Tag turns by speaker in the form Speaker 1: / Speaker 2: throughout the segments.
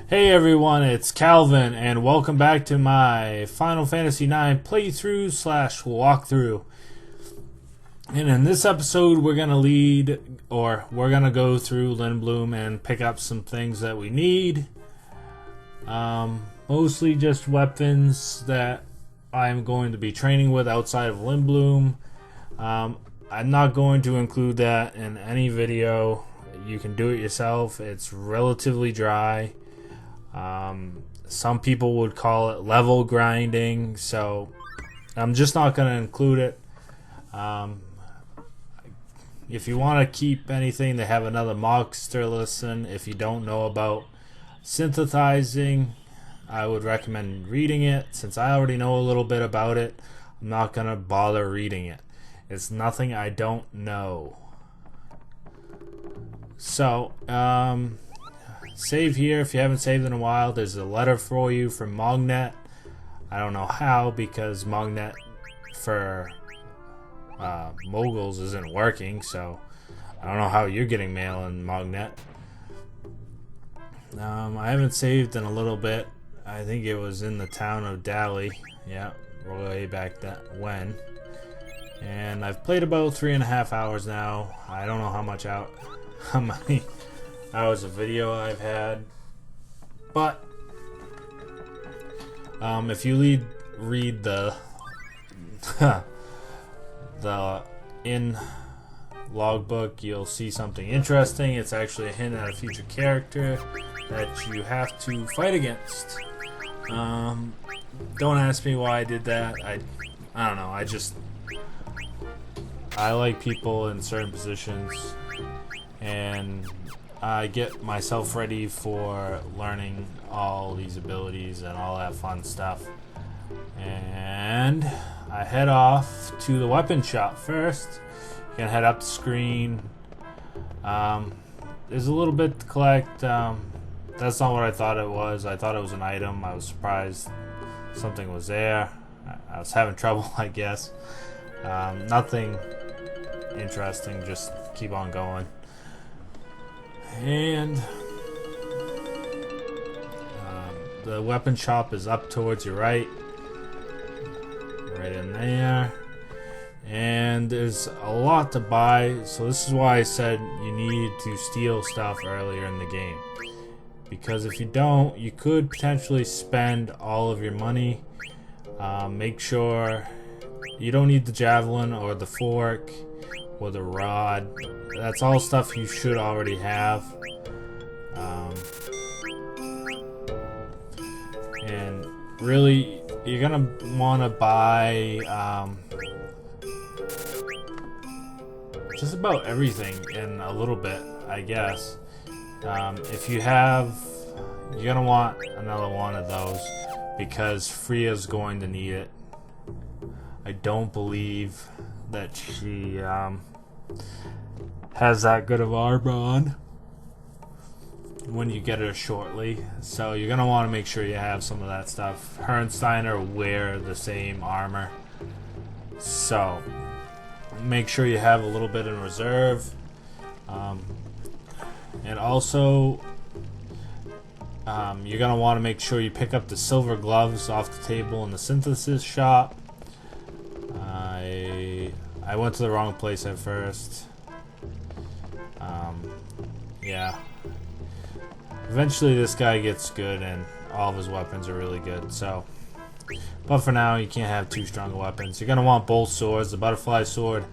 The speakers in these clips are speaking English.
Speaker 1: Hey everyone, it's Calvin, and welcome back to my Final Fantasy IX playthrough slash walkthrough. And in this episode, we're gonna go through Lindblum and pick up some things that we need. Mostly just weapons that I'm going to be training with outside of Lindblum. I'm not going to include that in any video. You can do it yourself. It's relatively dry. Some people would call it level grinding, so I'm just not going to include it. If you want to keep anything, they have another Mogster listen. If you don't know about synthesizing, I would recommend reading it. Since I already know a little bit about it, I'm not going to bother reading it. It's nothing I don't know. So, save here if you haven't saved in a while. There's a letter for you from Mognet. I don't know how, because Mognet for moguls isn't working, so I don't know how you're getting mail in Mognet. I haven't saved in a little bit. I think it was in the town of Dali. Yeah, way back when. And I've played about 3.5 hours now. I don't know how many hours of video I've had, but if you read the the in logbook, you'll see something interesting. It's actually a hint at a future character that you have to fight against. Don't ask me why I did that. I don't know. I like people in certain positions, and I get myself ready for learning all these abilities and all that fun stuff. And I head off to the weapon shop first. You can head up the screen. There's a little bit to collect. That's not what I thought it was. I thought it was an item. I was surprised something was there. I was having trouble, I guess. Nothing interesting, just keep on going. And the weapon shop is up towards your right in there, and there's a lot to buy, so this is why I said you need to steal stuff earlier in the game, because if you don't, you could potentially spend all of your money. Make sure you don't need the javelin or the fork or the rod. That's all stuff you should already have. And really, you're gonna want to buy just about everything in a little bit, I guess. If you have, you're gonna want another one of those, because Freya's going to need it. I don't believe that she has that good of armor on when you get her shortly, so you're gonna want to make sure you have some of that stuff. Her and Steiner wear the same armor, so make sure you have a little bit in reserve. And also, you're gonna want to make sure you pick up the silver gloves off the table in the synthesis shop. I went to the wrong place at first. Yeah. Eventually this guy gets good and all of his weapons are really good, so. But for now, you can't have too strong weapons. You're going to want both swords, the butterfly sword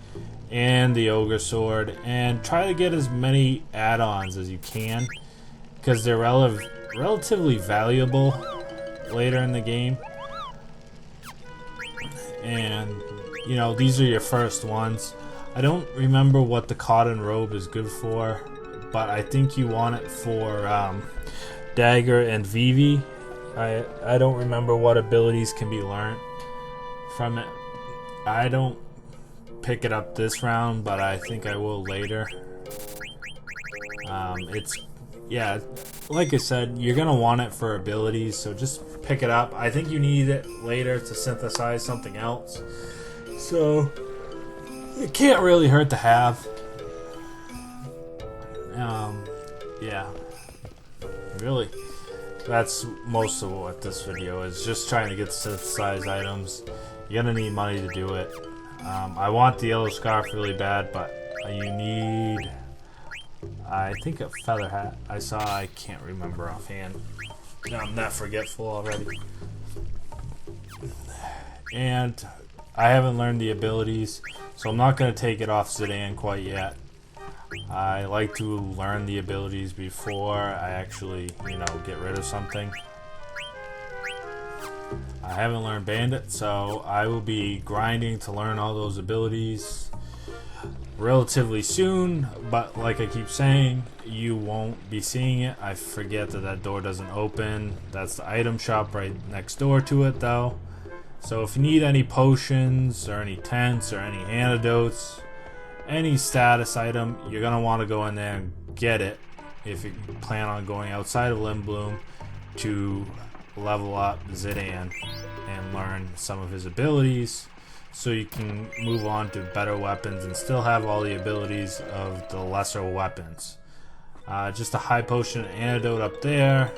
Speaker 1: and the ogre sword, and try to get as many add-ons as you can, because they're relatively valuable later in the game. And, you know, these are your first ones. I don't remember what the cotton robe is good for, but I think you want it for Dagger and Vivi. I don't remember what abilities can be learned from it. I don't pick it up this round, but I think I will later. Yeah, like I said, you're gonna want it for abilities, so just pick it up. I think you need it later to synthesize something else, so it can't really hurt to have. Yeah, really. that's most of what this video is. Just trying to get synthesized items. You're gonna need money to do it. I want the yellow scarf really bad, but you need, I think, a feather hat. I can't remember offhand. I'm that forgetful already. And I haven't learned the abilities, so I'm not going to take it off Zidane quite yet. I like to learn the abilities before I actually, get rid of something. I haven't learned Bandit, so I will be grinding to learn all those abilities relatively soon, but like I keep saying, you won't be seeing it. I forget that door doesn't open. That's the item shop right next door to it, though. So if you need any potions or any tents or any antidotes, any status item, you're going to want to go in there and get it if you plan on going outside of Lindblum to level up Zidane and learn some of his abilities, so you can move on to better weapons and still have all the abilities of the lesser weapons. Just a high potion antidote up there.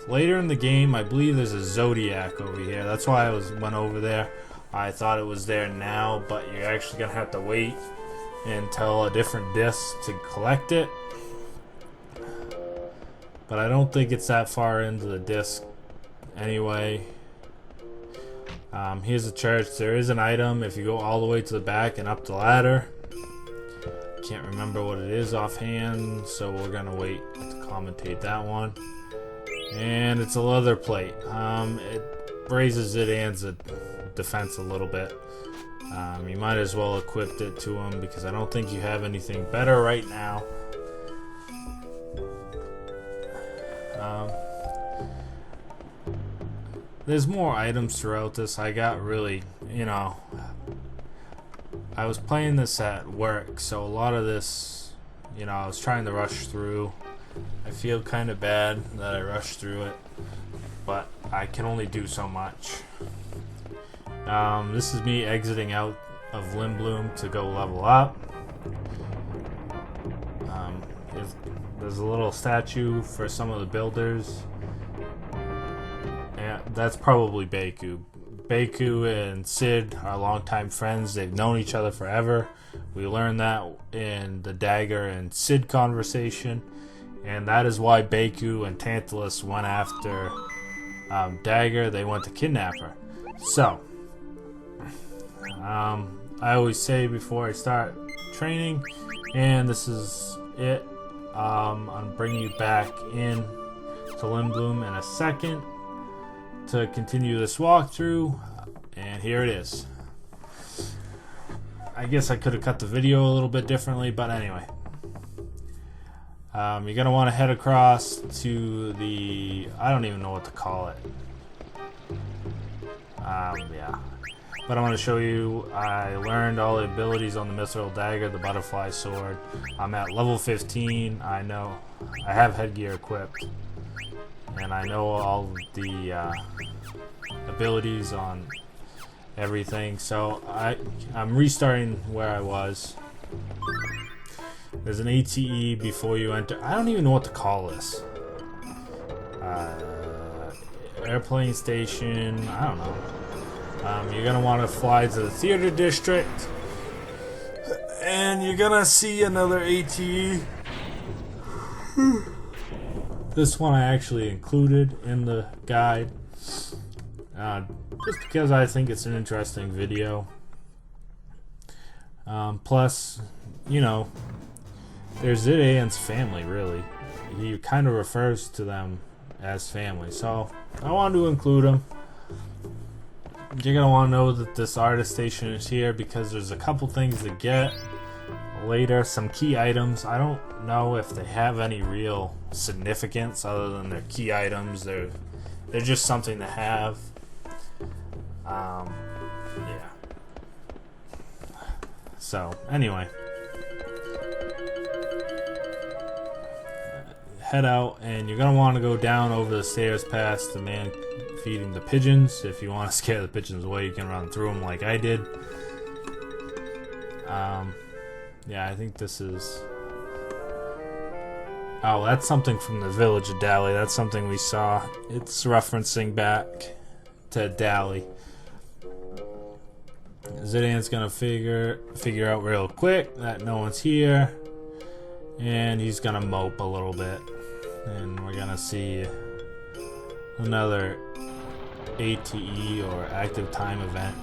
Speaker 1: Later in the game, I believe there's a Zodiac over here. That's why I went over there. I thought it was there now, but you're actually gonna have to wait until a different disc to collect it. But I don't think it's that far into the disc anyway. Here's the church. There is an item if you go all the way to the back and up the ladder. Can't remember what it is offhand, so we're gonna wait to commentate that one. And it's a leather plate. It raises Zidane's defense a little bit. You might as well equip it to him because I don't think you have anything better right now. There's more items throughout this. I got really, I was playing this at work, so a lot of this, I was trying to rush through. I feel kind of bad that I rushed through it, but I can only do so much. This is me exiting out of Lindblum to go level up. There's a little statue for some of the builders. Yeah, that's probably Baku. Baku and Sid are longtime friends. They've known each other forever. We learned that in the Dagger and Sid conversation. And that is why Baku and Tantalus went after Dagger. They went to kidnap her. So, I always say before I start training, and this is it, I'm bringing you back in to Lindblum in a second to continue this walkthrough, and here it is. I guess I could have cut the video a little bit differently, but anyway. You're going to want to head across to the, I don't even know what to call it. Yeah. But I'm going to show you, I learned all the abilities on the Mithril Dagger, the Butterfly Sword. I'm at level 15. I know I have headgear equipped. And I know all the abilities on everything. So I'm restarting where I was. There's an ATE before you enter. I don't even know what to call this. Airplane station. I don't know. You're going to want to fly to the theater district. And you're going to see another ATE. This one I actually included in the guide. Just because I think it's an interesting video. Plus, there's Zidane's family, really. He kind of refers to them as family. So, I wanted to include them. You're going to want to know that this artist station is here because there's a couple things to get later. Some key items. I don't know if they have any real significance other than they're key items. They're just something to have. Yeah. So, anyway. Head out, and you're going to want to go down over the stairs past the man feeding the pigeons. If you want to scare the pigeons away, you can run through them like I did. Yeah, I think this is Oh, that's something from the village of Dali. That's something we saw. It's referencing back to Dali. Zidane's gonna figure out real quick that no one's here, and he's gonna mope a little bit, and we're gonna see another ATE or active time event.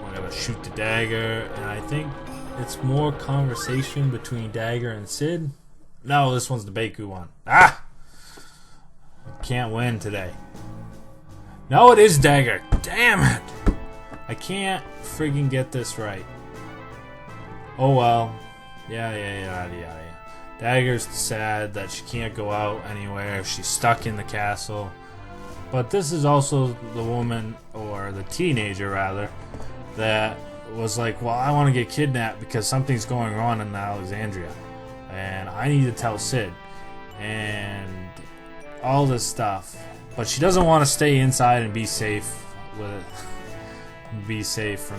Speaker 1: We're gonna shoot the dagger, and I think it's more conversation between Dagger and Sid. No, this one's the Baku one. Ah! Can't win today. No, it is Dagger. Damn it! I can't friggin' get this right. Oh well. Yeah. Dagger's sad that she can't go out anywhere. She's stuck in the castle. But this is also the woman, or the teenager rather, that was like, well, I want to get kidnapped because something's going on in Alexandria. And I need to tell Sid. And all this stuff. But she doesn't want to stay inside and be safe from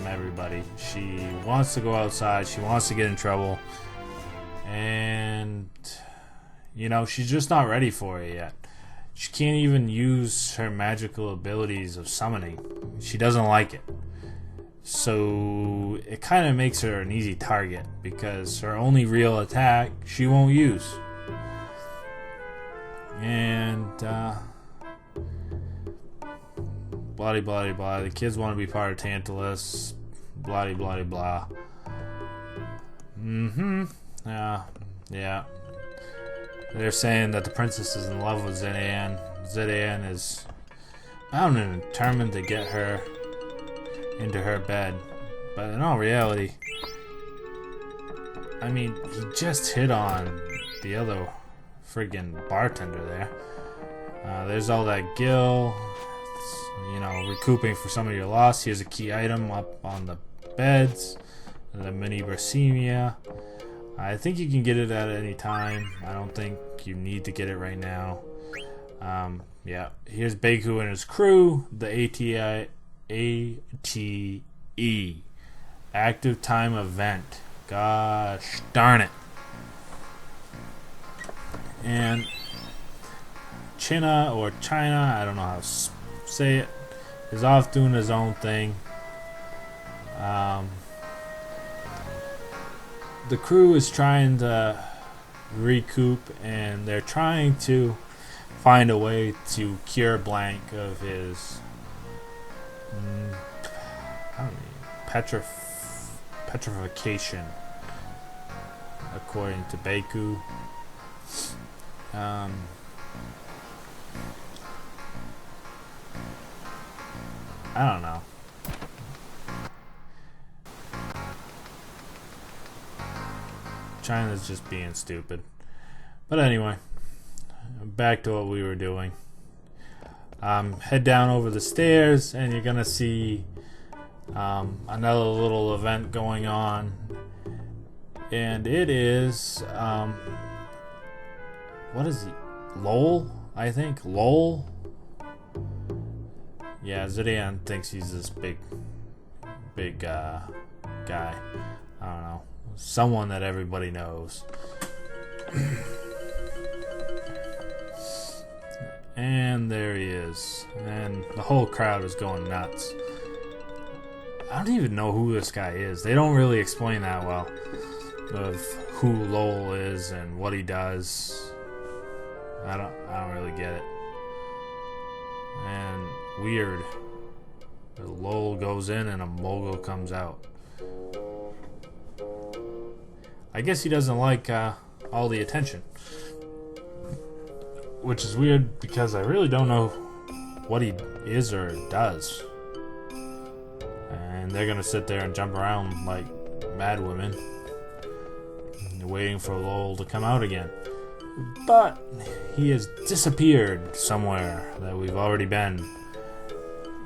Speaker 1: everybody. She wants to go outside. She wants to get in trouble. And, you know, she's just not ready for it yet. She can't even use her magical abilities of summoning. She doesn't like it. So it kind of makes her an easy target because her only real attack she won't use. And, bloody blah blah. The kids want to be part of Tantalus. Bloody blah blah. Yeah. They're saying that the princess is in love with Zidane. Zidane is bound and determined to get her into her bed. But in all reality, I mean, he just hit on the other friggin' bartender there. There's all that Gil. You know, recouping for some of your loss. Here's a key item up on the beds. The mini Bracemia. I think you can get it at any time. I don't think you need to get it right now. Yeah. Here's Baku and his crew. The ATE. Active time event. Gosh darn it. And China or China, I don't know how to say it, is off doing his own thing. The crew is trying to recoup, and they're trying to find a way to cure Blank of his petrification, according to Baku. I don't know. China's just being stupid. But anyway, back to what we were doing. Head down over the stairs, and you're gonna see another little event going on. And it is, what is he? Lowell, I think. Lowell? Yeah, Zidane thinks he's this big guy. I don't know. Someone that everybody knows. And there he is. And the whole crowd is going nuts. I don't even know who this guy is. They don't really explain that well of who Lowell is and what he does. I don't really get it. And weird. The Lowell goes in and a mogul comes out. I guess he doesn't like all the attention. Which is weird because I really don't know what he is or does. And they're gonna sit there and jump around like mad women, waiting for Lowell to come out again. But he has disappeared somewhere that we've already been.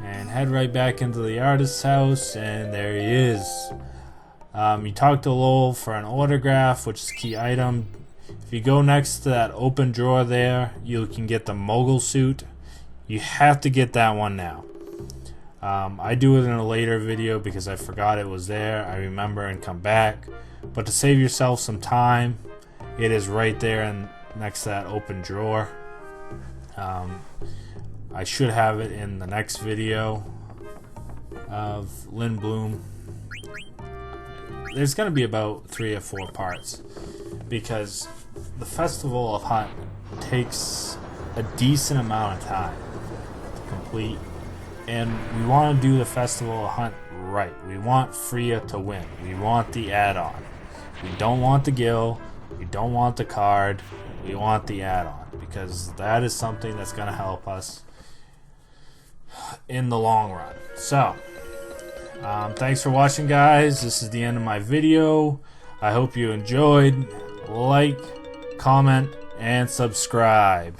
Speaker 1: And head right back into the artist's house, and there he is. You talk to Lowell for an autograph, which is a key item. If you go next to that open drawer there, you can get the mogul suit. You have to get that one now. I do it in a later video because I forgot it was there. I remember and come back. But to save yourself some time, it is right there and next to that open drawer. I should have it in the next video of Lindblum. There's going to be about 3 or 4 parts because the Festival of Hunt takes a decent amount of time to complete, and we want to do the Festival of Hunt right. We want Freya to win. We want the add-on. We don't want the gill. We don't want the card. We want the add-on because that is something that's going to help us in the long run. So, thanks for watching, guys. This is the end of my video. I hope you enjoyed. Like, comment, and subscribe.